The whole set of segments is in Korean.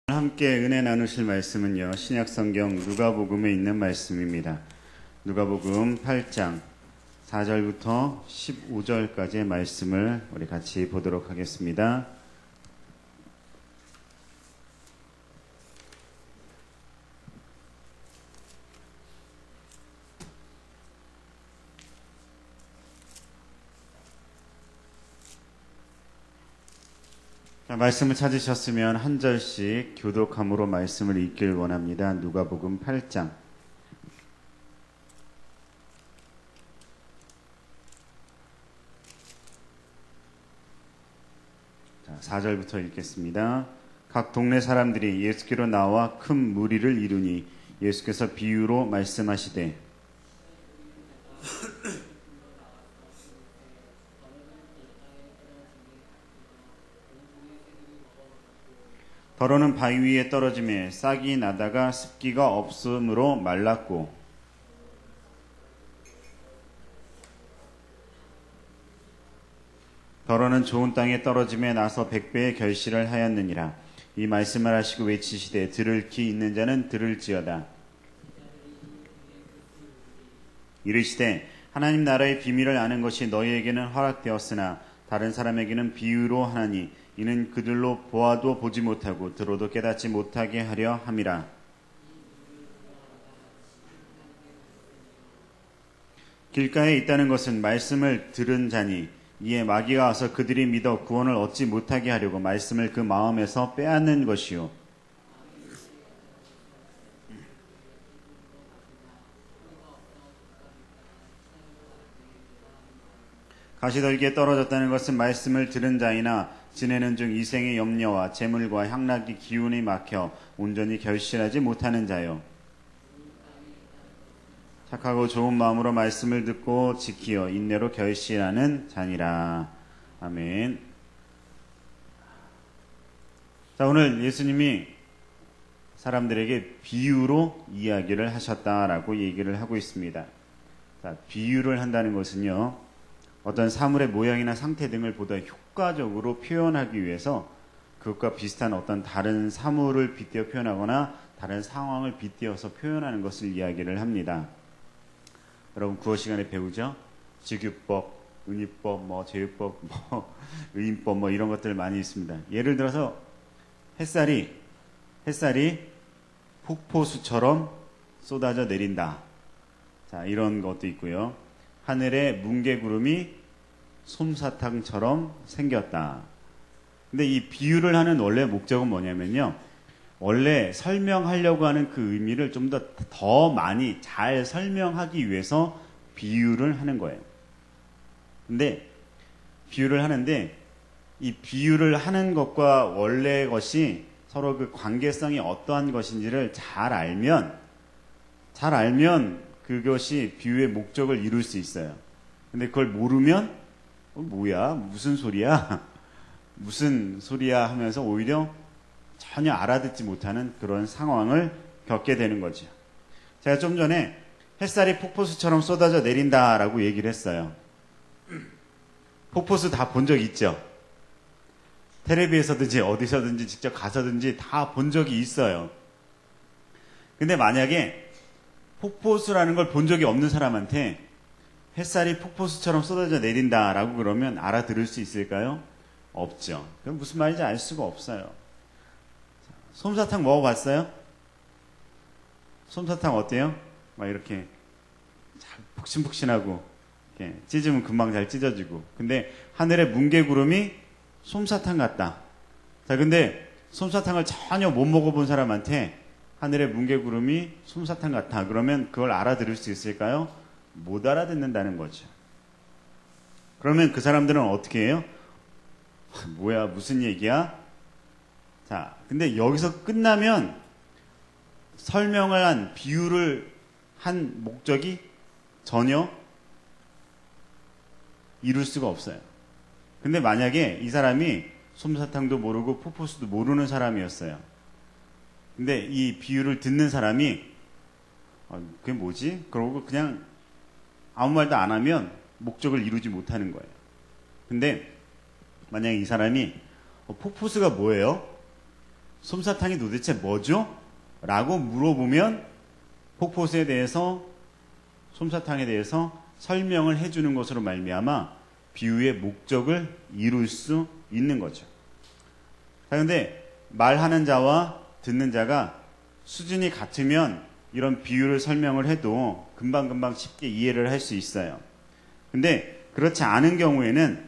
함께 은혜 나누실 말씀은요, 신약성경 누가복음에 있는 말씀입니다. 누가복음 8장 4절부터 15절까지의 말씀을 우리 같이 보도록 하겠습니다. 말씀을 찾으셨으면 한 절씩 교독함으로 말씀을 읽길 원합니다. 누가복음 8장 4절부터 읽겠습니다. 각 동네 사람들이 예수께로 나와 큰 무리를 이루니 예수께서 비유로 말씀하시되 더러는 바위 위에 떨어짐에 싹이 나다가 습기가 없으므로 말랐고 더러는 좋은 땅에 떨어짐에 나서 100배의 결실을 하였느니라. 이 말씀을 하시고 외치시되 들을 귀 있는 자는 들을지어다. 이르시되 하나님 나라의 비밀을 아는 것이 너희에게는 허락되었으나 다른 사람에게는 비유로 하나니 이는 그들로 보아도 보지 못하고 들어도 깨닫지 못하게 하려 함이라. 길가에 있다는 것은 말씀을 들은 자니 이에 마귀가 와서 그들이 믿어 구원을 얻지 못하게 하려고 말씀을 그 마음에서 빼앗는 것이요. 가시떨기에 떨어졌다는 것은 말씀을 들은 자이나 지내는 중 이생의 염려와 재물과 향락이 기운이 막혀 온전히 결실하지 못하는 자요. 착하고 좋은 마음으로 말씀을 듣고 지키어 인내로 결실하는 자니라. 아멘. 자, 오늘 예수님이 사람들에게 비유로 이야기를 하셨다라고 얘기를 하고 있습니다. 자, 비유를 한다는 것은요, 어떤 사물의 모양이나 상태 등을 보다 효과적으로 표현하기 위해서 그것과 비슷한 어떤 다른 사물을 빗대어 표현하거나 다른 상황을 빗대어서 표현하는 것을 이야기를 합니다. 여러분 국어 시간에 배우죠? 직유법, 은유법, 제유법, 의인법 이런 것들 많이 있습니다. 예를 들어서 햇살이 폭포수처럼 쏟아져 내린다. 자, 이런 것도 있고요. 하늘에 뭉게구름이 솜사탕처럼 생겼다. 근데 이 비유를 하는 원래 목적은 뭐냐면요, 원래 설명하려고 하는 그 의미를 좀 더 많이 잘 설명하기 위해서 비유를 하는 거예요. 근데 비유를 하는데 이 비유를 하는 것과 원래 것이 서로 그 관계성이 어떠한 것인지를 잘 알면 그것이 비유의 목적을 이룰 수 있어요. 근데 그걸 모르면 뭐야? 무슨 소리야? 무슨 소리야? 하면서 오히려 전혀 알아듣지 못하는 그런 상황을 겪게 되는 거죠. 제가 좀 전에 햇살이 폭포수처럼 쏟아져 내린다라고 얘기를 했어요. 폭포수 다 본 적 있죠? 텔레비에서든지 어디서든지 직접 가서든지 다 본 적이 있어요. 근데 만약에 폭포수라는 걸 본 적이 없는 사람한테 햇살이 폭포수처럼 쏟아져 내린다라고 그러면 알아들을 수 있을까요? 없죠. 그럼 무슨 말인지 알 수가 없어요. 솜사탕 먹어봤어요? 솜사탕 어때요? 막 이렇게 잘 푹신푹신하고 이렇게 찢으면 금방 잘 찢어지고. 근데 하늘에 뭉게구름이 솜사탕 같다. 자, 근데 솜사탕을 전혀 못 먹어본 사람한테 하늘의 뭉게구름이 솜사탕 같아. 그러면 그걸 알아들을 수 있을까요? 못 알아듣는다는 거죠. 그러면 그 사람들은 어떻게 해요? 뭐야, 무슨 얘기야? 자, 근데 여기서 끝나면 설명을 한, 비유를 한 목적이 전혀 이룰 수가 없어요. 근데 만약에 이 사람이 솜사탕도 모르고 폭포수도 모르는 사람이었어요. 근데 이 비유를 듣는 사람이 그게 뭐지? 그러고 그냥 아무 말도 안 하면 목적을 이루지 못하는 거예요. 근데 만약에 이 사람이 폭포수가 뭐예요? 솜사탕이 도대체 뭐죠? 라고 물어보면 폭포수에 대해서, 솜사탕에 대해서 설명을 해주는 것으로 말미암아 비유의 목적을 이룰 수 있는 거죠. 자, 근데 말하는 자와 듣는 자가 수준이 같으면 이런 비유를 설명을 해도 금방금방 쉽게 이해를 할 수 있어요. 근데 그렇지 않은 경우에는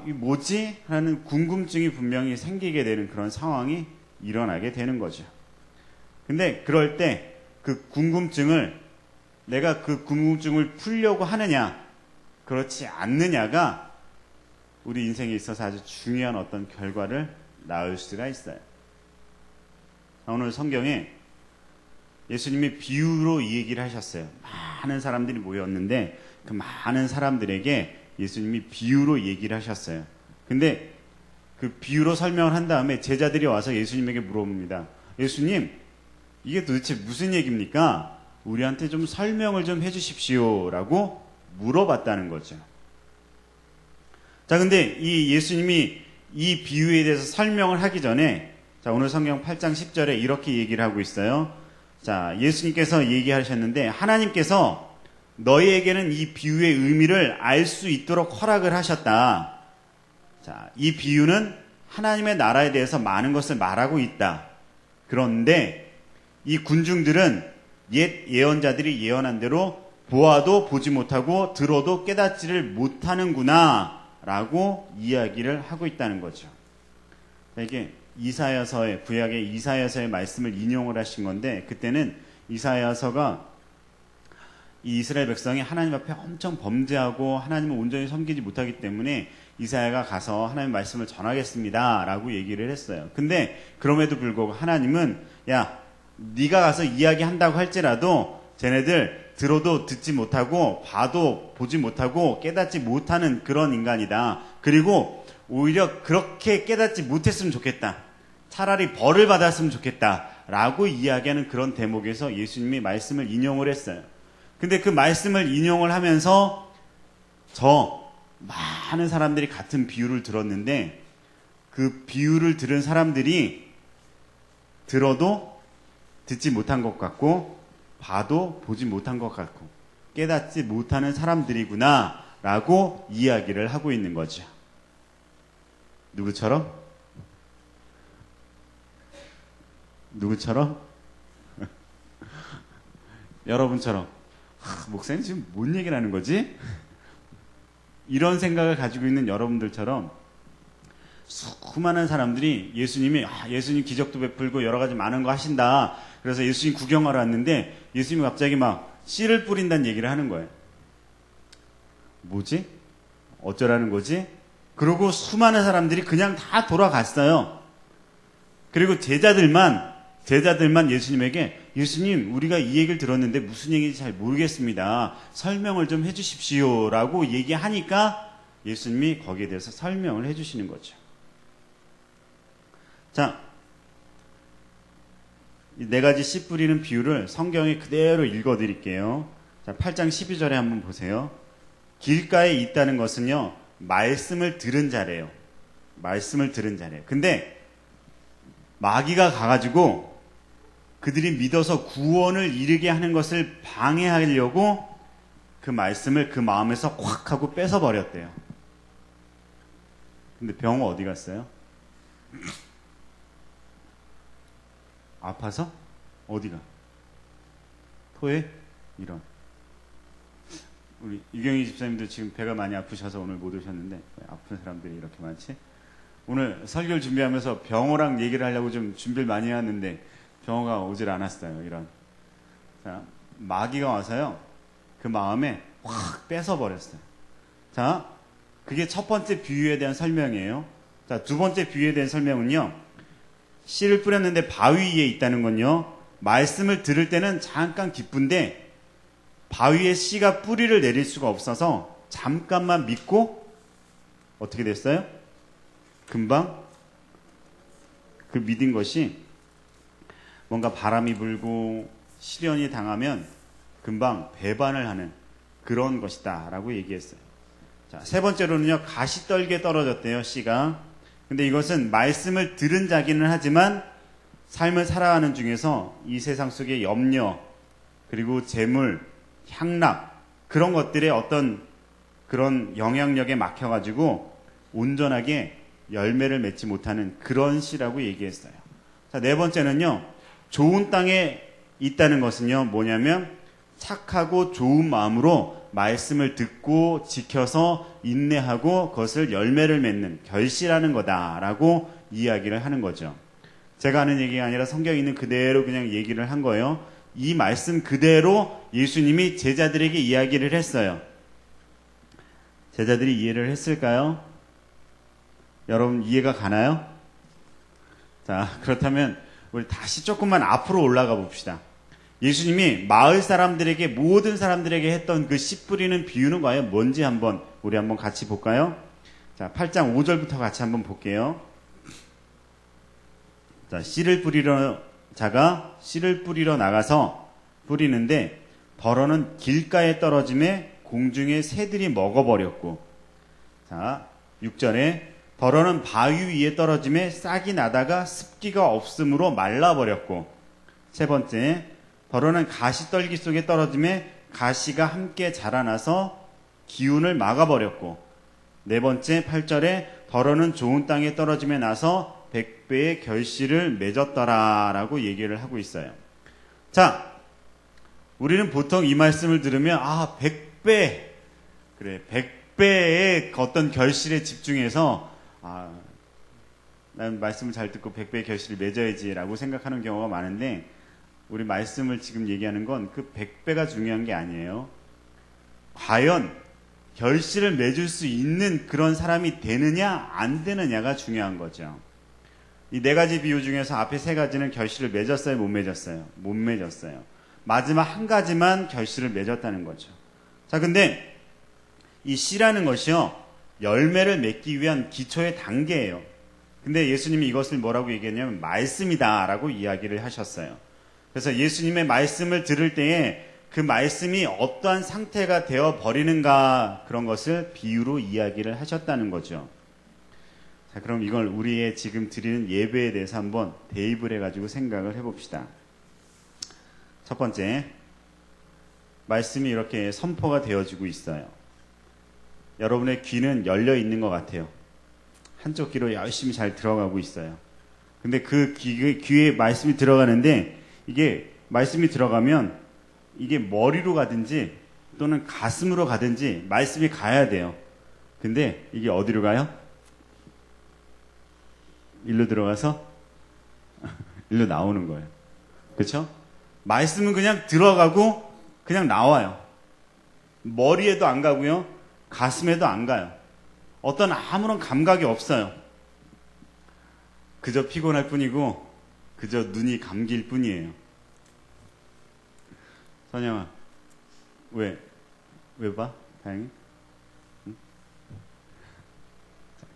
이게 뭐지? 하는 궁금증이 분명히 생기게 되는 그런 상황이 일어나게 되는 거죠. 근데 그럴 때 그 궁금증을, 내가 그 궁금증을 풀려고 하느냐, 그렇지 않느냐가 우리 인생에 있어서 아주 중요한 어떤 결과를 낳을 수가 있어요. 오늘 성경에 예수님이 비유로 이 얘기를 하셨어요. 많은 사람들이 모였는데 그 많은 사람들에게 예수님이 비유로 얘기를 하셨어요. 근데 그 비유로 설명을 한 다음에 제자들이 와서 예수님에게 물어봅니다. 예수님, 이게 도대체 무슨 얘기입니까? 우리한테 좀 설명을 좀 해주십시오 라고 물어봤다는 거죠. 자, 근데 이 예수님이 이 비유에 대해서 설명을 하기 전에, 자, 오늘 성경 8장 10절에 이렇게 얘기를 하고 있어요. 자, 예수님께서 얘기하셨는데, 하나님께서 너희에게는 이 비유의 의미를 알 수 있도록 허락을 하셨다. 자, 이 비유는 하나님의 나라에 대해서 많은 것을 말하고 있다. 그런데 이 군중들은 옛 예언자들이 예언한 대로 보아도 보지 못하고 들어도 깨닫지를 못하는구나 라고 이야기를 하고 있다는 거죠. 이게 이사야서의, 구약의 이사야서의 말씀을 인용을 하신 건데, 그때는 이사야서가 이 이스라엘 백성이 하나님 앞에 엄청 범죄하고 하나님을 온전히 섬기지 못하기 때문에 이사야가 가서 하나님 말씀을 전하겠습니다 라고 얘기를 했어요. 근데 그럼에도 불구하고 하나님은, 야, 네가 가서 이야기한다고 할지라도 쟤네들 들어도 듣지 못하고 봐도 보지 못하고 깨닫지 못하는 그런 인간이다. 그리고 오히려 그렇게 깨닫지 못했으면 좋겠다. 차라리 벌을 받았으면 좋겠다 라고 이야기하는 그런 대목에서 예수님이 말씀을 인용을 했어요. 근데 그 말씀을 인용을 하면서 많은 사람들이 같은 비유를 들었는데, 그 비유를 들은 사람들이 들어도 듣지 못한 것 같고 봐도 보지 못한 것 같고 깨닫지 못하는 사람들이구나 라고 이야기를 하고 있는 거죠. 누구처럼? 여러분처럼. 목사님 지금 뭔 얘기를 하는 거지? 이런 생각을 가지고 있는 여러분들처럼 수많은 사람들이 예수님 기적도 베풀고 여러 가지 많은 거 하신다. 그래서 예수님 구경하러 왔는데 예수님이 갑자기 막 씨를 뿌린다는 얘기를 하는 거예요. 뭐지? 어쩌라는 거지? 그리고 수많은 사람들이 그냥 다 돌아갔어요. 그리고 제자들만 예수님에게, 예수님, 우리가 이 얘기를 들었는데 무슨 얘기인지 잘 모르겠습니다. 설명을 좀 해주십시오 라고 얘기하니까 예수님이 거기에 대해서 설명을 해주시는 거죠. 자, 이 네 가지 씨 뿌리는 비유를 성경에 그대로 읽어드릴게요. 자, 8장 12절에 한번 보세요. 길가에 있다는 것은요, 말씀을 들은 자래요. 말씀을 들은 자래요. 근데 마귀가 가가지고 그들이 믿어서 구원을 이르게 하는 것을 방해하려고 그 말씀을 그 마음에서 확 하고 뺏어버렸대요. 근데 병은 어디 갔어요? 아파서? 어디가? 토해? 이런. 우리 유경희 집사님도 지금 배가 많이 아프셔서 오늘 못 오셨는데, 왜 아픈 사람들이 이렇게 많지? 오늘 설교를 준비하면서 병호랑 얘기를 하려고 좀 준비를 많이 해왔는데 병호가 오질 않았어요. 이런. 자, 마귀가 와서요, 그 마음에 확 뺏어버렸어요. 자, 그게 첫 번째 비유에 대한 설명이에요. 자, 두 번째 비유에 대한 설명은요, 씨를 뿌렸는데 바위 위에 있다는 건요, 말씀을 들을 때는 잠깐 기쁜데 바위에 씨가 뿌리를 내릴 수가 없어서 잠깐만 믿고 어떻게 됐어요? 금방 그 믿은 것이 뭔가 바람이 불고 시련이 당하면 금방 배반을 하는 그런 것이다 라고 얘기했어요. 자, 세 번째로는요, 가시떨기에 떨어졌대요, 씨가. 근데 이것은 말씀을 들은 자기는 하지만 삶을 살아가는 중에서 이 세상 속의 염려, 그리고 재물, 향락, 그런 것들의 어떤 그런 영향력에 막혀가지고 온전하게 열매를 맺지 못하는 그런 씨라고 얘기했어요. 자, 네 번째는요, 좋은 땅에 있다는 것은요, 뭐냐면 착하고 좋은 마음으로 말씀을 듣고 지켜서 인내하고 그것을 열매를 맺는 결실하는 거다라고 이야기를 하는 거죠. 제가 하는 얘기가 아니라 성경에 있는 그대로 그냥 얘기를 한 거예요. 이 말씀 그대로 예수님이 제자들에게 이야기를 했어요. 제자들이 이해를 했을까요? 여러분 이해가 가나요? 자, 그렇다면 우리 다시 조금만 앞으로 올라가 봅시다. 예수님이 마을 사람들에게, 모든 사람들에게 했던 그 씨 뿌리는 비유는 과연 뭔지 우리 한번 같이 볼까요? 자, 8장 5절부터 같이 한번 볼게요. 자, 자가 씨를 뿌리러 나가서 뿌리는데 벌어는 길가에 떨어짐에 공중의 새들이 먹어버렸고, 자, 6절에 벌어는 바위 위에 떨어짐에 싹이 나다가 습기가 없으므로 말라버렸고, 세 번째, 벌어는 가시떨기 속에 떨어짐에 가시가 함께 자라나서 기운을 막아버렸고, 네 번째, 8절에 벌어는 좋은 땅에 떨어짐에 나서 100배의 결실을 맺었더라라고 얘기를 하고 있어요. 자, 우리는 보통 이 말씀을 들으면 100배, 그래, 100배의 어떤 결실에 집중해서 난 말씀을 잘 듣고 100배의 결실을 맺어야지라고 생각하는 경우가 많은데, 우리 말씀을 지금 얘기하는 건 그 100배가 중요한 게 아니에요. 과연 결실을 맺을 수 있는 그런 사람이 되느냐 안 되느냐가 중요한 거죠. 이 네 가지 비유 중에서 앞에 세 가지는 결실을 맺었어요, 못 맺었어요? 못 맺었어요. 마지막 한 가지만 결실을 맺었다는 거죠. 자, 근데 이 씨라는 것이요, 열매를 맺기 위한 기초의 단계예요. 근데 예수님이 이것을 뭐라고 얘기했냐면 말씀이다라고 이야기를 하셨어요. 그래서 예수님의 말씀을 들을 때에 그 말씀이 어떠한 상태가 되어 버리는가, 그런 것을 비유로 이야기를 하셨다는 거죠. 자, 그럼 이걸 우리의 지금 드리는 예배에 대해서 한번 대입을 해가지고 생각을 해봅시다. 첫 번째, 말씀이 이렇게 선포가 되어지고 있어요. 여러분의 귀는 열려 있는 것 같아요. 한쪽 귀로 열심히 잘 들어가고 있어요. 근데 그 귀에 말씀이 들어가는데, 이게 말씀이 들어가면 이게 머리로 가든지 또는 가슴으로 가든지 말씀이 가야 돼요. 근데 이게 어디로 가요? 일로 들어가서 일로 나오는 거예요. 그렇죠? 말씀은 그냥 들어가고 그냥 나와요. 머리에도 안 가고요, 가슴에도 안 가요. 어떤 아무런 감각이 없어요. 그저 피곤할 뿐이고 그저 눈이 감길 뿐이에요. 선영아, 왜 봐? 다행히? 응?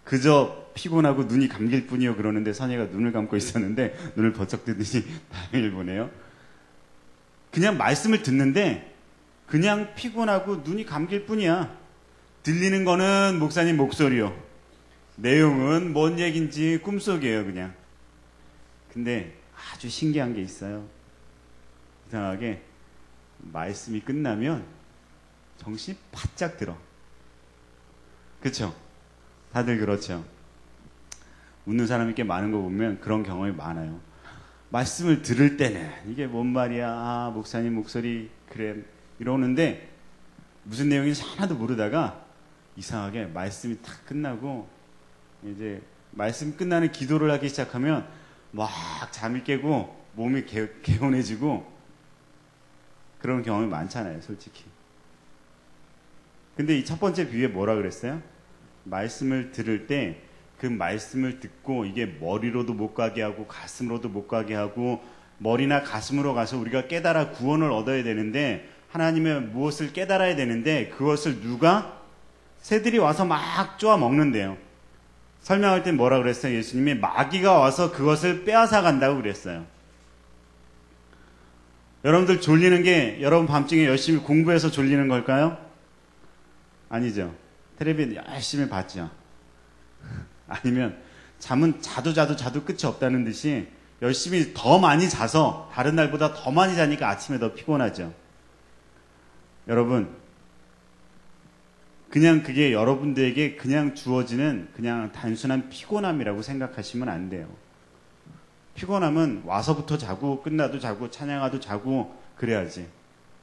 그저 피곤하고 눈이 감길 뿐이요 그러는데 선영이가 눈을 감고 있었는데 눈을 번쩍 뜨더니 다행을 보네요. 그냥 말씀을 듣는데 그냥 피곤하고 눈이 감길 뿐이야. 들리는 거는 목사님 목소리요. 내용은 뭔 얘기인지 꿈속이에요, 그냥. 근데 아주 신기한 게 있어요. 이상하게 말씀이 끝나면 정신이 바짝 들어. 그렇죠? 다들 그렇죠? 웃는 사람이 꽤 많은 거 보면 그런 경험이 많아요. 말씀을 들을 때는 이게 뭔 말이야, 목사님 목소리 그래 이러는데 무슨 내용인지 하나도 모르다가 이상하게 말씀이 딱 끝나고 이제 말씀 끝나는 기도를 하기 시작하면 막 잠이 깨고 몸이 개운해지고 그런 경험이 많잖아요, 솔직히. 근데 이 첫 번째 비유에 뭐라 그랬어요? 말씀을 들을 때 그 말씀을 듣고 이게 머리로도 못 가게 하고 가슴으로도 못 가게 하고 머리나 가슴으로 가서 우리가 깨달아 구원을 얻어야 되는데, 하나님의 무엇을 깨달아야 되는데 그것을 누가? 새들이 와서 막 쪼아 먹는데요. 설명할 땐 뭐라 그랬어요? 예수님이 마귀가 와서 그것을 빼앗아 간다고 그랬어요. 여러분들 졸리는 게 여러분 밤중에 열심히 공부해서 졸리는 걸까요? 아니죠. 텔레비전 열심히 봤죠. 아니면 잠은 자도 끝이 없다는 듯이 열심히 더 많이 자서 다른 날보다 더 많이 자니까 아침에 더 피곤하죠. 여러분, 그냥 그게 여러분들에게 그냥 주어지는 그냥 단순한 피곤함이라고 생각하시면 안 돼요. 피곤함은 와서부터 자고 끝나도 자고 찬양하도 자고 그래야지.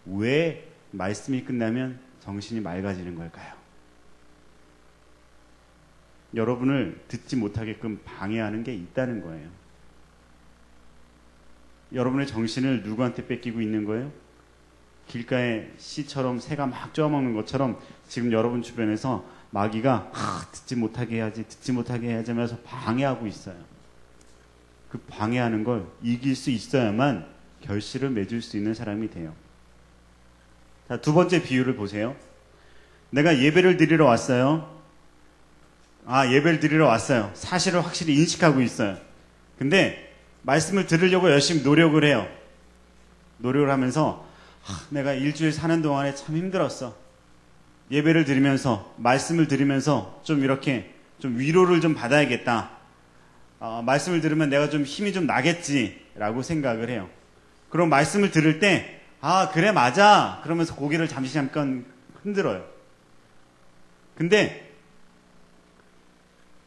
왜 말씀이 끝나면 정신이 맑아지는 걸까요? 여러분을 듣지 못하게끔 방해하는 게 있다는 거예요. 여러분의 정신을 누구한테 뺏기고 있는 거예요? 길가에 씨처럼 새가 막 쪼아먹는 것처럼 지금 여러분 주변에서 마귀가 듣지 못하게 해야지 하면서 방해하고 있어요. 그 방해하는 걸 이길 수 있어야만 결실을 맺을 수 있는 사람이 돼요. 자, 두 번째 비유를 보세요. 내가 예배를 드리러 왔어요. 예배를 드리러 왔어요. 사실을 확실히 인식하고 있어요. 근데 말씀을 들으려고 열심히 노력을 해요. 노력을 하면서 내가 일주일 사는 동안에 참 힘들었어. 예배를 드리면서 말씀을 들으면서 좀 이렇게 좀 위로를 좀 받아야겠다. 말씀을 들으면 내가 좀 힘이 좀 나겠지라고 생각을 해요. 그럼 말씀을 들을 때 그래 맞아 그러면서 고개를 잠깐 흔들어요. 근데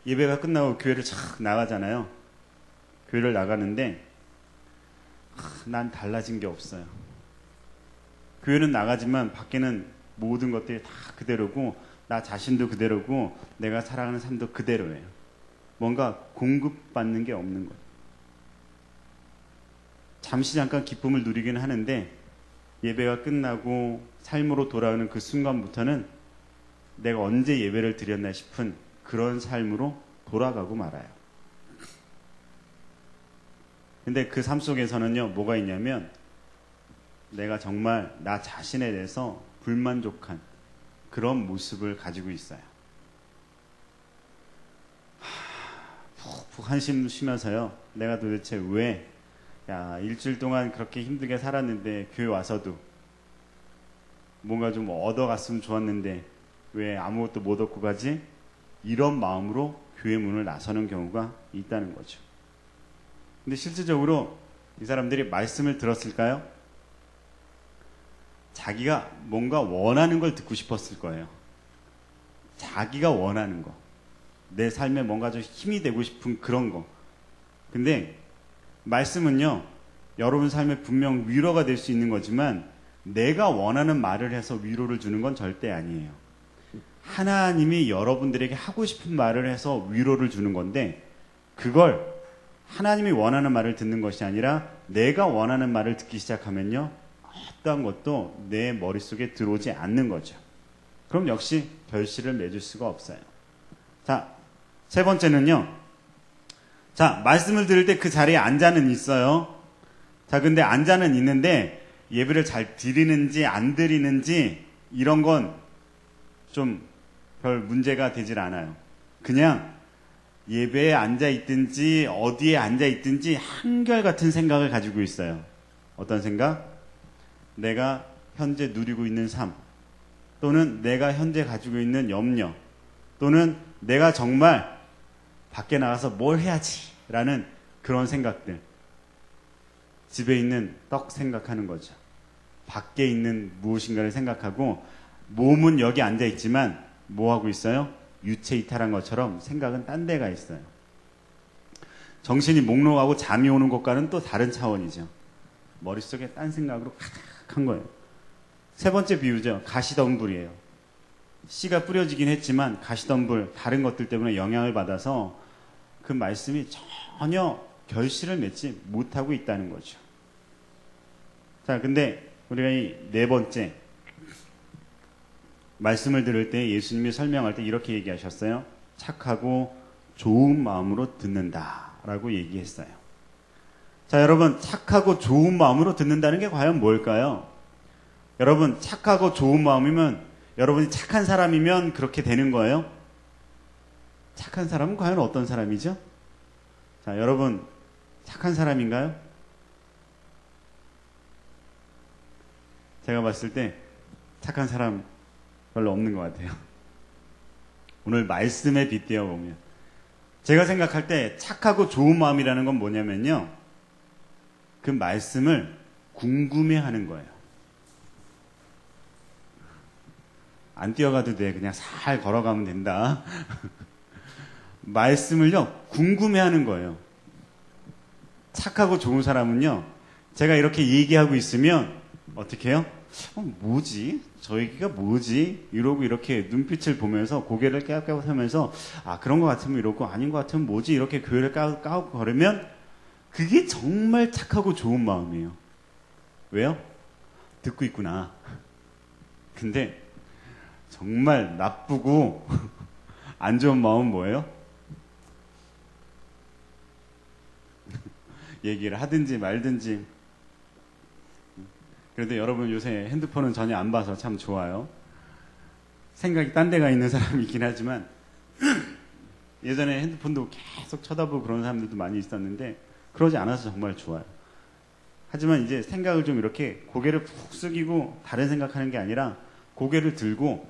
예배가 끝나고 교회를 착 나가잖아요. 교회를 나가는데 난 달라진 게 없어요. 교회는 나가지만 밖에는 모든 것들이 다 그대로고 나 자신도 그대로고 내가 살아가는 삶도 그대로예요. 뭔가 공급받는 게 없는 거예요. 잠시 잠깐 기쁨을 누리긴 하는데 예배가 끝나고 삶으로 돌아오는 그 순간부터는 내가 언제 예배를 드렸나 싶은 그런 삶으로 돌아가고 말아요. 근데 그 삶 속에서는요, 뭐가 있냐면 내가 정말 나 자신에 대해서 불만족한 그런 모습을 가지고 있어요. 푹푹 한숨 쉬면서요, 내가 도대체 왜 일주일 동안 그렇게 힘들게 살았는데 교회 와서도 뭔가 좀 얻어갔으면 좋았는데 왜 아무것도 못 얻고 가지? 이런 마음으로 교회 문을 나서는 경우가 있다는 거죠. 근데 실질적으로 이 사람들이 말씀을 들었을까요? 자기가 뭔가 원하는 걸 듣고 싶었을 거예요. 자기가 원하는 거. 내 삶에 뭔가 좀 힘이 되고 싶은 그런 거. 근데 말씀은요, 여러분 삶에 분명 위로가 될 수 있는 거지만 내가 원하는 말을 해서 위로를 주는 건 절대 아니에요. 하나님이 여러분들에게 하고 싶은 말을 해서 위로를 주는 건데 그걸 하나님이 원하는 말을 듣는 것이 아니라 내가 원하는 말을 듣기 시작하면요, 어떠한 것도 내 머릿속에 들어오지 않는 거죠. 그럼 역시 결실을 맺을 수가 없어요. 자, 세 번째는요. 자, 말씀을 들을 때 그 자리에 앉아는 있어요. 자, 근데 앉아는 있는데 예배를 잘 드리는지 안 드리는지 이런 건 좀 별 문제가 되질 않아요. 그냥 예배에 앉아있든지 어디에 앉아있든지 한결같은 생각을 가지고 있어요. 어떤 생각? 내가 현재 누리고 있는 삶, 또는 내가 현재 가지고 있는 염려, 또는 내가 정말 밖에 나가서 뭘 해야지 라는 그런 생각들. 집에 있는 떡 생각하는 거죠. 밖에 있는 무엇인가를 생각하고 몸은 여기 앉아있지만 뭐 하고 있어요? 유체이탈한 것처럼 생각은 딴 데가 있어요. 정신이 몽롱하고 잠이 오는 것과는 또 다른 차원이죠. 머릿속에 딴 생각으로 가득한 거예요. 세 번째 비유죠. 가시덤불이에요. 씨가 뿌려지긴 했지만 가시덤불, 다른 것들 때문에 영향을 받아서 그 말씀이 전혀 결실을 맺지 못하고 있다는 거죠. 자, 근데 우리가 이 네 번째 말씀을 들을 때 예수님이 설명할 때 이렇게 얘기하셨어요. 착하고 좋은 마음으로 듣는다라고 얘기했어요. 자, 여러분, 착하고 좋은 마음으로 듣는다는 게 과연 뭘까요? 여러분, 착하고 좋은 마음이면, 여러분이 착한 사람이면 그렇게 되는 거예요? 착한 사람은 과연 어떤 사람이죠? 자, 여러분, 착한 사람인가요? 제가 봤을 때 착한 사람 별로 없는 것 같아요. 오늘 말씀에 빗대어 보면 제가 생각할 때 착하고 좋은 마음이라는 건 뭐냐면요, 그 말씀을 궁금해하는 거예요. 안 뛰어가도 돼. 그냥 살 걸어가면 된다. 말씀을요, 궁금해하는 거예요. 착하고 좋은 사람은요, 제가 이렇게 얘기하고 있으면 어떻게 해요? 뭐지? 저 얘기가 뭐지? 이러고 이렇게 눈빛을 보면서 고개를 깨악깨악 하면서 그런 것 같으면 이러고 아닌 것 같으면 뭐지? 이렇게 교회를 까고 걸으면 그게 정말 착하고 좋은 마음이에요. 왜요? 듣고 있구나. 근데 정말 나쁘고 안 좋은 마음은 뭐예요? 얘기를 하든지 말든지. 그래도 여러분 요새 핸드폰은 전혀 안 봐서 참 좋아요. 생각이 딴 데가 있는 사람이긴 하지만 예전에 핸드폰도 계속 쳐다보고 그런 사람들도 많이 있었는데 그러지 않아서 정말 좋아요. 하지만 이제 생각을 좀 이렇게 고개를 푹 숙이고 다른 생각하는 게 아니라 고개를 들고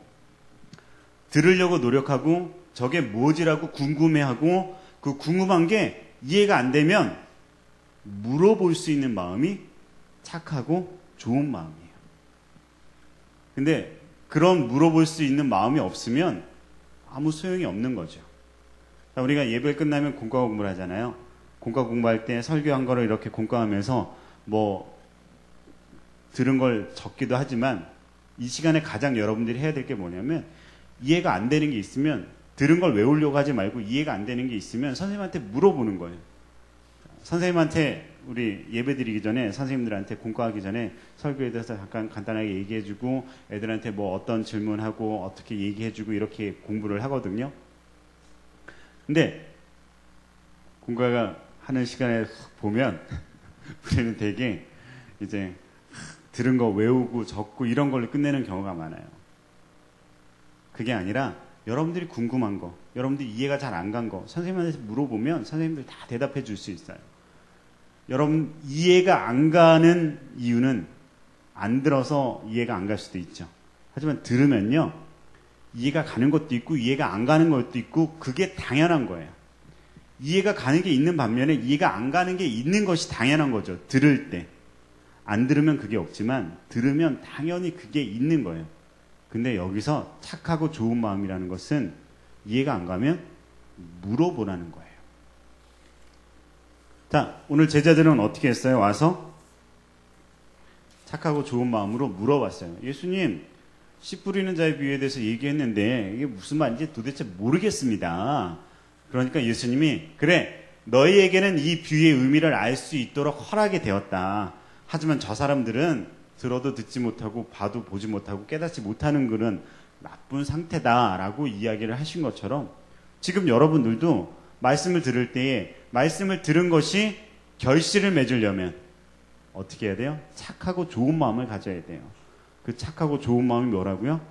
들으려고 노력하고 저게 뭐지라고 궁금해하고 그 궁금한 게 이해가 안 되면 물어볼 수 있는 마음이 착하고 좋은 마음이에요. 근데 그런 물어볼 수 있는 마음이 없으면 아무 소용이 없는 거죠. 우리가 예배 끝나면 공과 공부를 하잖아요. 공과 공부할 때 설교한 거를 이렇게 공과하면서 뭐 들은 걸 적기도 하지만 이 시간에 가장 여러분들이 해야 될 게 뭐냐면 이해가 안 되는 게 있으면 들은 걸 외우려고 하지 말고 이해가 안 되는 게 있으면 선생님한테 물어보는 거예요. 선생님한테 우리 예배 드리기 전에 선생님들한테 공과하기 전에 설교에 대해서 잠깐 간단하게 얘기해주고 애들한테 뭐 어떤 질문하고 어떻게 얘기해주고 이렇게 공부를 하거든요. 근데 공과가 하는 시간에 보면 우리는 되게 이제 들은 거 외우고 적고 이런 걸로 끝내는 경우가 많아요. 그게 아니라 여러분들이 궁금한 거, 여러분들이 이해가 잘 안 간 거 선생님한테 물어보면 선생님들 다 대답해 줄 수 있어요. 여러분 이해가 안 가는 이유는 안 들어서 이해가 안 갈 수도 있죠. 하지만 들으면요 이해가 가는 것도 있고 이해가 안 가는 것도 있고 그게 당연한 거예요. 이해가 가는 게 있는 반면에 이해가 안 가는 게 있는 것이 당연한 거죠. 들을 때. 안 들으면 그게 없지만 들으면 당연히 그게 있는 거예요. 근데 여기서 착하고 좋은 마음이라는 것은 이해가 안 가면 물어보라는 거예요. 자, 오늘 제자들은 어떻게 했어요? 와서 착하고 좋은 마음으로 물어봤어요. 예수님, 씨 뿌리는 자의 비유에 대해서 얘기했는데 이게 무슨 말인지 도대체 모르겠습니다. 그러니까 예수님이 그래, 너희에게는 이 비유의 의미를 알 수 있도록 허락이 되었다. 하지만 저 사람들은 들어도 듣지 못하고 봐도 보지 못하고 깨닫지 못하는 그런 나쁜 상태다라고 이야기를 하신 것처럼 지금 여러분들도 말씀을 들을 때에 말씀을 들은 것이 결실을 맺으려면 어떻게 해야 돼요? 착하고 좋은 마음을 가져야 돼요. 그 착하고 좋은 마음이 뭐라고요?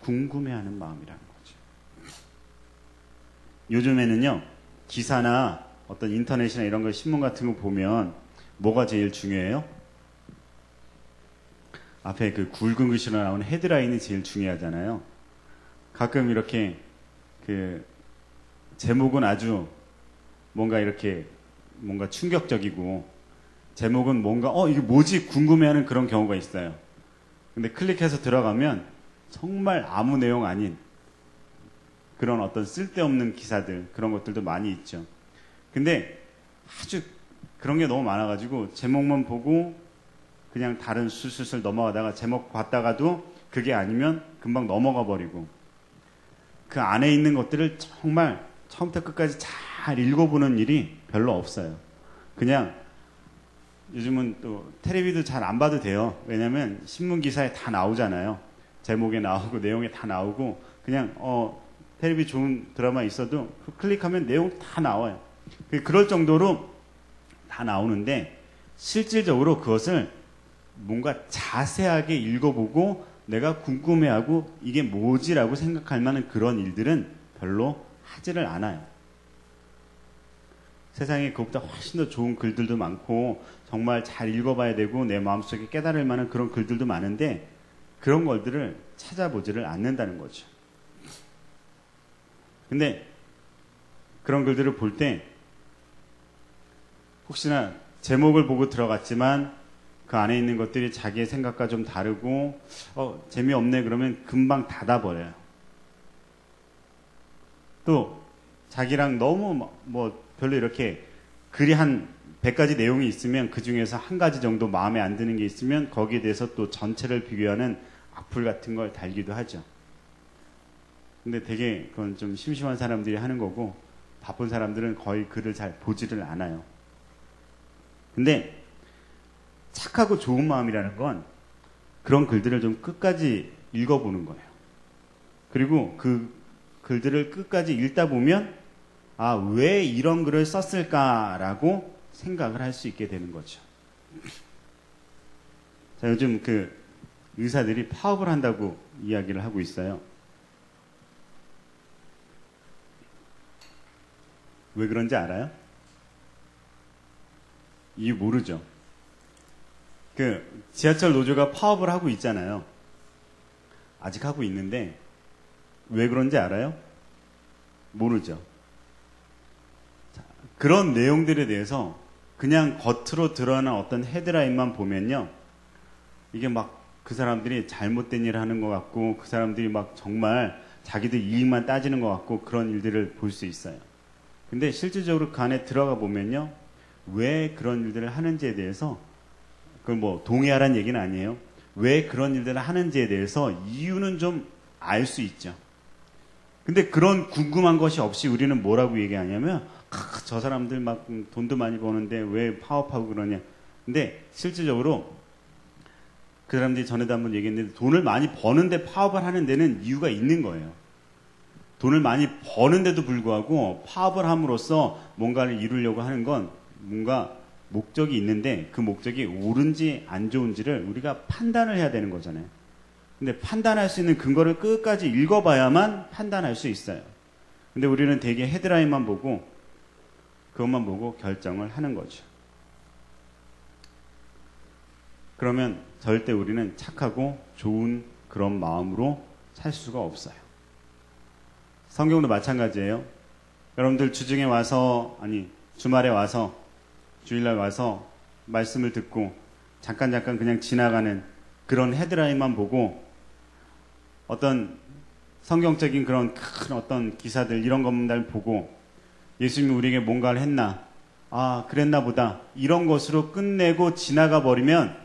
궁금해하는 마음이라는 거죠. 요즘에는요 기사나 어떤 인터넷이나 이런 거 신문 같은 거 보면 뭐가 제일 중요해요? 앞에 그 굵은 글씨로 나오는 헤드라인이 제일 중요하잖아요. 가끔 이렇게 그 제목은 아주 뭔가 이렇게 뭔가 충격적이고 제목은 뭔가 이게 뭐지 궁금해하는 그런 경우가 있어요. 근데 클릭해서 들어가면 정말 아무 내용 아닌 그런 어떤 쓸데없는 기사들 그런 것들도 많이 있죠. 근데 아주 그런 게 너무 많아가지고 제목만 보고 그냥 다른 술술술 넘어가다가 제목 봤다가도 그게 아니면 금방 넘어가 버리고 그 안에 있는 것들을 정말 처음부터 끝까지 잘 읽어보는 일이 별로 없어요. 그냥 요즘은 또 텔레비도 잘 안 봐도 돼요. 왜냐면 신문 기사에 다 나오잖아요. 제목에 나오고 내용에 다 나오고 그냥 텔레비 좋은 드라마 있어도 클릭하면 내용 다 나와요. 그럴 정도로 다 나오는데 실질적으로 그것을 뭔가 자세하게 읽어보고 내가 궁금해하고 이게 뭐지라고 생각할 만한 그런 일들은 별로 하지를 않아요. 세상에 그것보다 훨씬 더 좋은 글들도 많고 정말 잘 읽어봐야 되고 내 마음속에 깨달을 만한 그런 글들도 많은데 그런 것들을 찾아보지를 않는다는 거죠. 근데 그런 글들을 볼 때 혹시나 제목을 보고 들어갔지만 그 안에 있는 것들이 자기의 생각과 좀 다르고 재미없네 그러면 금방 닫아버려요. 또 자기랑 너무 뭐 별로 이렇게 글이 한 100가지 내용이 있으면 그 중에서 한 가지 정도 마음에 안 드는 게 있으면 거기에 대해서 또 전체를 비교하는 악플 같은 걸 달기도 하죠. 근데 되게 그건 좀 심심한 사람들이 하는 거고 바쁜 사람들은 거의 글을 잘 보지를 않아요. 근데 착하고 좋은 마음이라는 건 그런 글들을 좀 끝까지 읽어보는 거예요. 그리고 그 글들을 끝까지 읽다 보면 왜 이런 글을 썼을까라고 생각을 할 수 있게 되는 거죠. 자, 요즘 그 의사들이 파업을 한다고 이야기를 하고 있어요. 왜 그런지 알아요? 이유 모르죠. 그 지하철 노조가 파업을 하고 있잖아요. 아직 하고 있는데 왜 그런지 알아요? 모르죠. 자, 그런 내용들에 대해서 그냥 겉으로 드러난 어떤 헤드라인만 보면요, 이게 막 그 사람들이 잘못된 일을 하는 것 같고 그 사람들이 막 정말 자기들 이익만 따지는 것 같고 그런 일들을 볼 수 있어요. 근데 실질적으로 그 안에 들어가 보면요, 왜 그런 일들을 하는지에 대해서, 그걸 뭐 동의하라는 얘기는 아니에요. 왜 그런 일들을 하는지에 대해서 이유는 좀 알 수 있죠. 근데 그런 궁금한 것이 없이 우리는 뭐라고 얘기하냐면 저 사람들 막 돈도 많이 버는데 왜 파업하고 그러냐. 근데 실질적으로 그 사람들이 전에도 한번 얘기했는데 돈을 많이 버는데 파업을 하는 데는 이유가 있는 거예요. 돈을 많이 버는데도 불구하고 파업을 함으로써 뭔가를 이루려고 하는 건 뭔가 목적이 있는데 그 목적이 옳은지 안 좋은지를 우리가 판단을 해야 되는 거잖아요. 근데 판단할 수 있는 근거를 끝까지 읽어봐야만 판단할 수 있어요. 근데 우리는 되게 헤드라인만 보고 그것만 보고 결정을 하는 거죠. 그러면 절대 우리는 착하고 좋은 그런 마음으로 살 수가 없어요. 성경도 마찬가지예요. 여러분들 주중에 와서, 주말에 와서, 주일날 와서 말씀을 듣고 잠깐 그냥 지나가는 그런 헤드라인만 보고 어떤 성경적인 그런 큰 어떤 기사들 이런 것만 보고 예수님이 우리에게 뭔가를 했나, 그랬나 보다, 이런 것으로 끝내고 지나가 버리면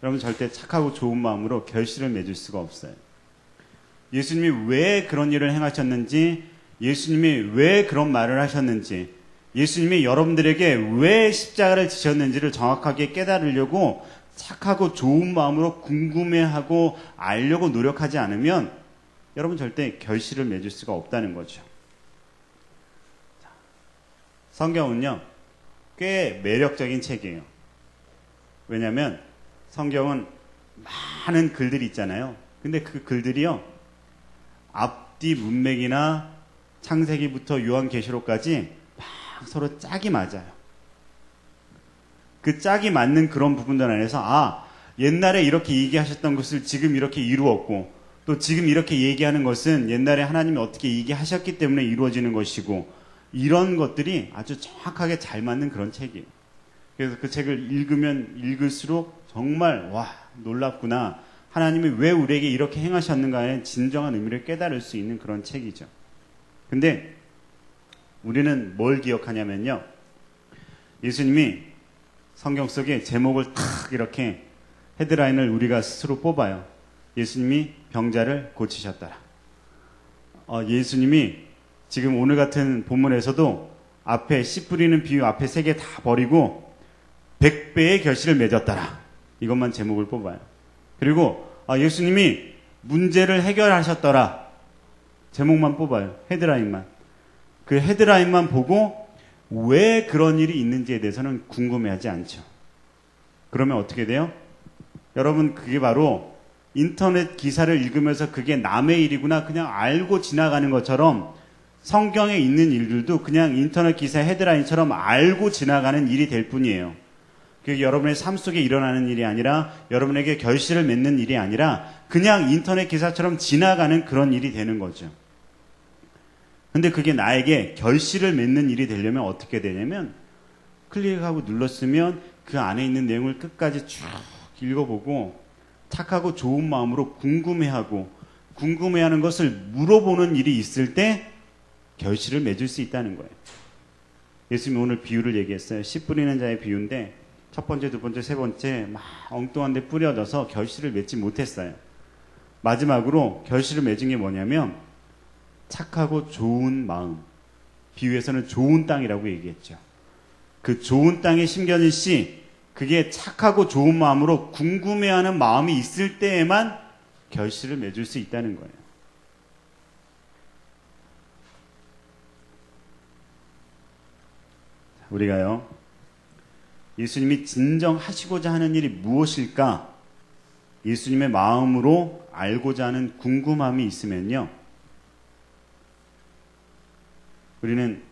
여러분 절대 착하고 좋은 마음으로 결실을 맺을 수가 없어요. 예수님이 왜 그런 일을 행하셨는지, 예수님이 왜 그런 말을 하셨는지, 예수님이 여러분들에게 왜 십자가를 지셨는지를 정확하게 깨달으려고 착하고 좋은 마음으로 궁금해하고 알려고 노력하지 않으면 여러분 절대 결실을 맺을 수가 없다는 거죠. 성경은요, 꽤 매력적인 책이에요. 왜냐하면 성경은 많은 글들이 있잖아요. 근데 그 글들이요, 앞뒤 문맥이나 창세기부터 요한계시록까지 막 서로 짝이 맞아요. 그 짝이 맞는 그런 부분들 안에서 옛날에 이렇게 얘기하셨던 것을 지금 이렇게 이루었고, 또 지금 이렇게 얘기하는 것은 옛날에 하나님이 어떻게 얘기하셨기 때문에 이루어지는 것이고, 이런 것들이 아주 정확하게 잘 맞는 그런 책이에요. 그래서 그 책을 읽으면 읽을수록 정말 놀랍구나, 하나님이 왜 우리에게 이렇게 행하셨는가의 진정한 의미를 깨달을 수 있는 그런 책이죠. 근데 우리는 뭘 기억하냐면요, 예수님이 성경 속에 제목을 탁 이렇게 헤드라인을 우리가 스스로 뽑아요. 예수님이 병자를 고치셨더라. 예수님이 지금 오늘 같은 본문에서도 앞에 씨 뿌리는 비유 앞에 3개 다 버리고 100배의 결실을 맺었더라. 이것만 제목을 뽑아요. 그리고 예수님이 문제를 해결하셨더라. 제목만 뽑아요. 헤드라인만. 그 헤드라인만 보고 왜 그런 일이 있는지에 대해서는 궁금해하지 않죠. 그러면 어떻게 돼요? 여러분, 그게 바로 인터넷 기사를 읽으면서 그게 남의 일이구나 그냥 알고 지나가는 것처럼 성경에 있는 일들도 그냥 인터넷 기사 헤드라인처럼 알고 지나가는 일이 될 뿐이에요. 그게 여러분의 삶 속에 일어나는 일이 아니라, 여러분에게 결실을 맺는 일이 아니라 그냥 인터넷 기사처럼 지나가는 그런 일이 되는 거죠. 근데 그게 나에게 결실을 맺는 일이 되려면 어떻게 되냐면 클릭하고 눌렀으면 그 안에 있는 내용을 끝까지 쭉 읽어보고 착하고 좋은 마음으로 궁금해하는 것을 물어보는 일이 있을 때 결실을 맺을 수 있다는 거예요. 예수님이 오늘 비유를 얘기했어요. 씨 뿌리는 자의 비유인데 첫 번째, 두 번째, 세 번째 막 엉뚱한 데 뿌려져서 결실을 맺지 못했어요. 마지막으로 결실을 맺은 게 뭐냐면 착하고 좋은 마음, 비유에서는 좋은 땅이라고 얘기했죠. 그 좋은 땅에 심겨진 씨, 그게 착하고 좋은 마음으로 궁금해하는 마음이 있을 때에만 결실을 맺을 수 있다는 거예요. 우리가요, 예수님이 진정하시고자 하는 일이 무엇일까? 예수님의 마음으로 알고자 하는 궁금함이 있으면요, 우리는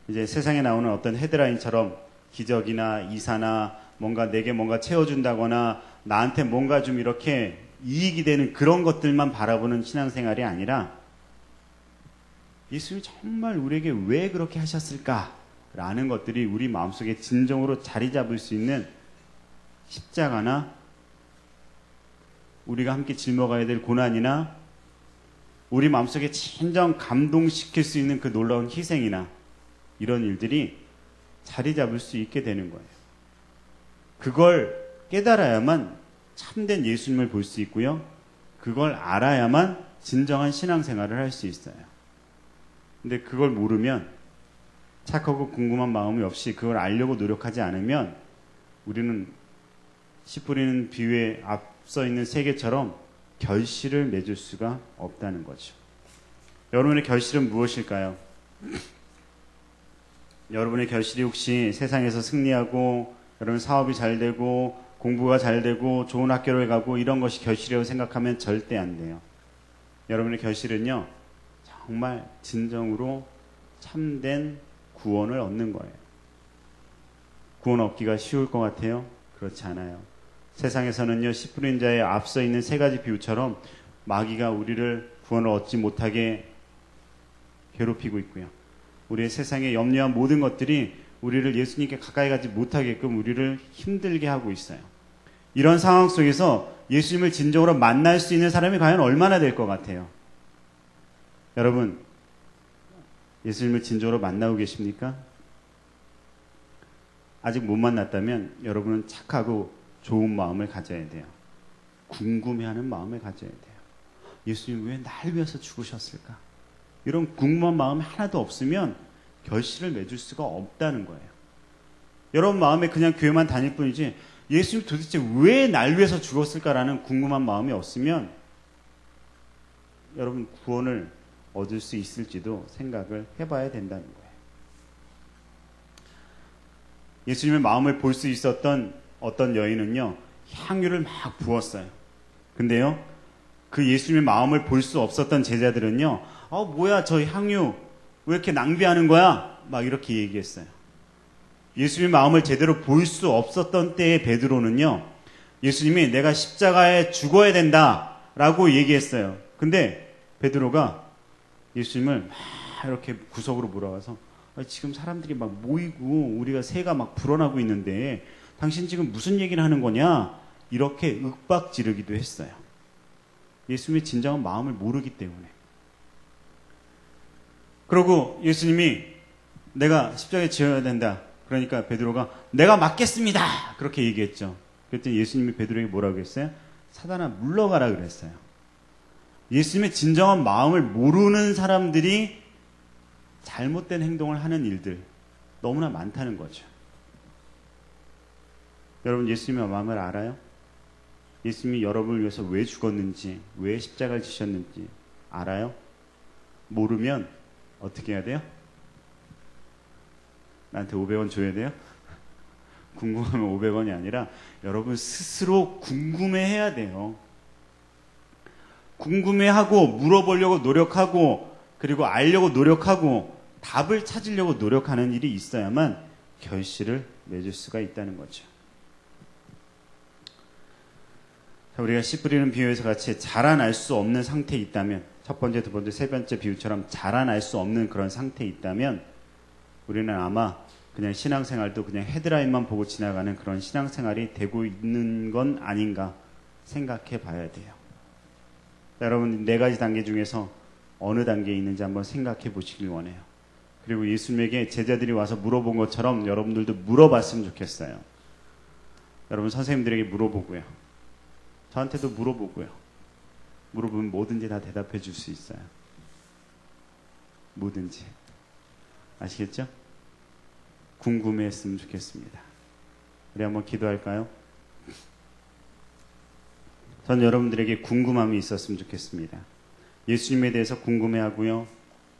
이제 세상에 나오는 어떤 헤드라인처럼 기적이나 이사나 뭔가 내게 뭔가 채워준다거나 나한테 뭔가 좀 이렇게 이익이 되는 그런 것들만 바라보는 신앙생활이 아니라 예수님이 정말 우리에게 왜 그렇게 하셨을까라는 것들이 우리 마음속에 진정으로 자리 잡을 수 있는 십자가나 우리가 함께 짊어가야 될 고난이나 우리 마음속에 진정 감동시킬 수 있는 그 놀라운 희생이나 이런 일들이 자리 잡을 수 있게 되는 거예요. 그걸 깨달아야만 참된 예수님을 볼 수 있고요. 그걸 알아야만 진정한 신앙생활을 할 수 있어요. 근데 그걸 모르면, 착하고 궁금한 마음이 없이 그걸 알려고 노력하지 않으면 우리는 씨 뿌리는 비유에 앞서 있는 세계처럼 결실을 맺을 수가 없다는 거죠. 여러분의 결실은 무엇일까요? 여러분의 결실이 혹시 세상에서 승리하고 여러분 사업이 잘 되고 공부가 잘 되고 좋은 학교를 가고 이런 것이 결실이라고 생각하면 절대 안 돼요. 여러분의 결실은요, 정말 진정으로 참된 구원을 얻는 거예요. 구원 얻기가 쉬울 것 같아요? 그렇지 않아요. 세상에서는요, 씨 뿌린 자에 앞서 있는 세 가지 비유처럼 마귀가 우리를 구원을 얻지 못하게 괴롭히고 있고요. 우리의 세상에 염려한 모든 것들이 우리를 예수님께 가까이 가지 못하게끔 우리를 힘들게 하고 있어요. 이런 상황 속에서 예수님을 진정으로 만날 수 있는 사람이 과연 얼마나 될 것 같아요? 여러분, 예수님을 진정으로 만나고 계십니까? 아직 못 만났다면 여러분은 착하고 좋은 마음을 가져야 돼요. 궁금해하는 마음을 가져야 돼요. 예수님 왜 날 위해서 죽으셨을까? 이런 궁금한 마음이 하나도 없으면 결실을 맺을 수가 없다는 거예요. 여러분 마음에 그냥 교회만 다닐 뿐이지 예수님 도대체 왜 날 위해서 죽었을까라는 궁금한 마음이 없으면 여러분 구원을 얻을 수 있을지도 생각을 해봐야 된다는 거예요. 예수님의 마음을 볼 수 있었던 어떤 여인은요, 향유를 막 부었어요. 근데요, 그 예수님의 마음을 볼 수 없었던 제자들은요, 뭐야 저 향유 왜 이렇게 낭비하는 거야? 막 이렇게 얘기했어요. 예수님의 마음을 제대로 볼 수 없었던 때의 베드로는요, 예수님이 내가 십자가에 죽어야 된다 라고 얘기했어요. 근데 베드로가 예수님을 막 이렇게 구석으로 몰아가서 지금 사람들이 막 모이고 우리가 새가 막 불어나고 있는데 당신 지금 무슨 얘기를 하는 거냐? 이렇게 윽박 지르기도 했어요. 예수님의 진정한 마음을 모르기 때문에. 그러고 예수님이 내가 십자가에 지어야 된다. 그러니까 베드로가 내가 맡겠습니다. 그렇게 얘기했죠. 그랬더니 예수님이 베드로에게 뭐라고 했어요? 사단아 물러가라 그랬어요. 예수님의 진정한 마음을 모르는 사람들이 잘못된 행동을 하는 일들 너무나 많다는 거죠. 여러분 예수님의 마음을 알아요? 예수님이 여러분을 위해서 왜 죽었는지, 왜 십자가를 지셨는지 알아요? 모르면 어떻게 해야 돼요? 나한테 500원 줘야 돼요? 궁금하면 500원이 아니라 여러분 스스로 궁금해해야 돼요. 궁금해하고 물어보려고 노력하고 그리고 알려고 노력하고 답을 찾으려고 노력하는 일이 있어야만 결실을 맺을 수가 있다는 거죠. 우리가 씨 뿌리는 비유에서 같이 자라날 수 없는 상태에 있다면, 첫 번째, 두 번째, 세 번째 비유처럼 자라날 수 없는 그런 상태에 있다면 우리는 아마 그냥 신앙생활도 그냥 헤드라인만 보고 지나가는 그런 신앙생활이 되고 있는 건 아닌가 생각해 봐야 돼요. 여러분, 4가지 단계 중에서 어느 단계에 있는지 한번 생각해 보시길 원해요. 그리고 예수님에게 제자들이 와서 물어본 것처럼 여러분들도 물어봤으면 좋겠어요. 여러분, 선생님들에게 물어보고요. 저한테도 물어보고요. 물어보면 뭐든지 다 대답해 줄 수 있어요. 뭐든지. 아시겠죠? 궁금해했으면 좋겠습니다. 우리 한번 기도할까요? 전 여러분들에게 궁금함이 있었으면 좋겠습니다. 예수님에 대해서 궁금해하고요.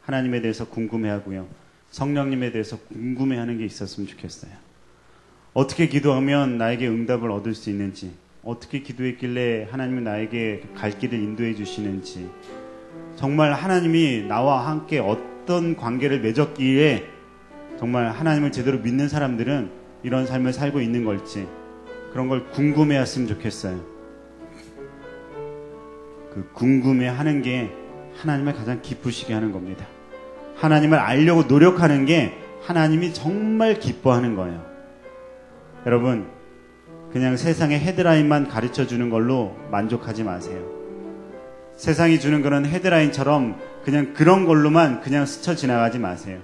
하나님에 대해서 궁금해하고요. 성령님에 대해서 궁금해하는 게 있었으면 좋겠어요. 어떻게 기도하면 나에게 응답을 얻을 수 있는지, 어떻게 기도했길래 하나님은 나에게 갈 길을 인도해 주시는지, 정말 하나님이 나와 함께 어떤 관계를 맺었기에 정말 하나님을 제대로 믿는 사람들은 이런 삶을 살고 있는 걸지, 그런 걸 궁금해했으면 좋겠어요. 그 궁금해하는 게 하나님을 가장 기쁘시게 하는 겁니다. 하나님을 알려고 노력하는 게 하나님이 정말 기뻐하는 거예요. 여러분, 그냥 세상의 헤드라인만 가르쳐 주는 걸로 만족하지 마세요. 세상이 주는 그런 헤드라인처럼 그냥 그런 걸로만 그냥 스쳐 지나가지 마세요.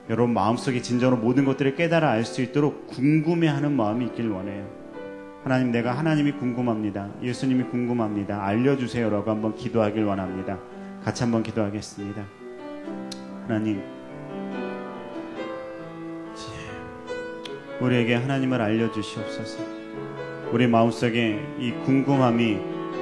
여러분 마음속에 진정으로 모든 것들을 깨달아 알 수 있도록 궁금해하는 마음이 있길 원해요. 하나님, 내가 하나님이 궁금합니다. 예수님이 궁금합니다. 알려주세요라고 한번 기도하길 원합니다. 같이 한번 기도하겠습니다. 하나님, 우리에게 하나님을 알려주시옵소서. 우리 마음속에 이 궁금함이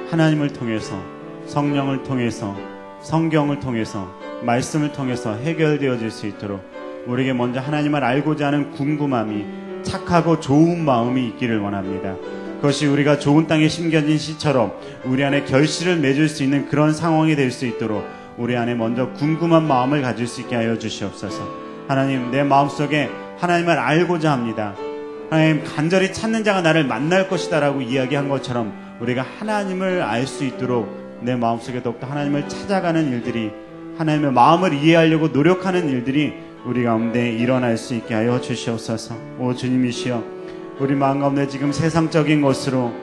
하나님을 통해서, 성령을 통해서, 성경을 통해서, 말씀을 통해서 해결되어질 수 있도록 우리에게 먼저 하나님을 알고자 하는 궁금함이, 착하고 좋은 마음이 있기를 원합니다. 그것이 우리가 좋은 땅에 심겨진 씨처럼 우리 안에 결실을 맺을 수 있는 그런 상황이 될 수 있도록 우리 안에 먼저 궁금한 마음을 가질 수 있게 하여 주시옵소서. 하나님, 내 마음속에 하나님을 알고자 합니다. 하나님, 간절히 찾는 자가 나를 만날 것이다 라고 이야기한 것처럼 우리가 하나님을 알 수 있도록 내 마음속에 더욱더 하나님을 찾아가는 일들이, 하나님의 마음을 이해하려고 노력하는 일들이 우리 가운데 일어날 수 있게 하여 주시옵소서. 오 주님이시여, 우리 마음 가운데 지금 세상적인 것으로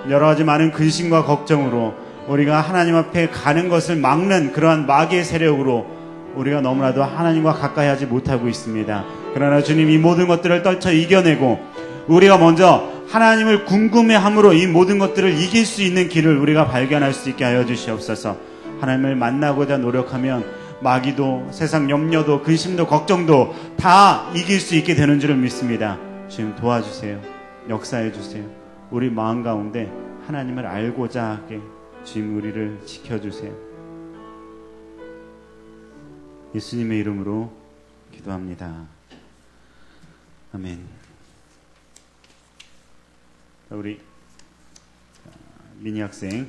여러 가지 많은 근심과 걱정으로 우리가 하나님 앞에 가는 것을 막는 그러한 마귀의 세력으로 우리가 너무나도 하나님과 가까이 하지 못하고 있습니다. 그러나 주님, 이 모든 것들을 떨쳐 이겨내고 우리가 먼저 하나님을 궁금해함으로 이 모든 것들을 이길 수 있는 길을 우리가 발견할 수 있게 하여 주시옵소서. 하나님을 만나고자 노력하면 마귀도, 세상 염려도, 근심도, 걱정도 다 이길 수 있게 되는 줄을 믿습니다. 주님 도와주세요. 역사해 주세요. 우리 마음 가운데 하나님을 알고자 하게 주님 우리를 지켜주세요. 예수님의 이름으로 기도합니다. 아멘. 우리 미니 학생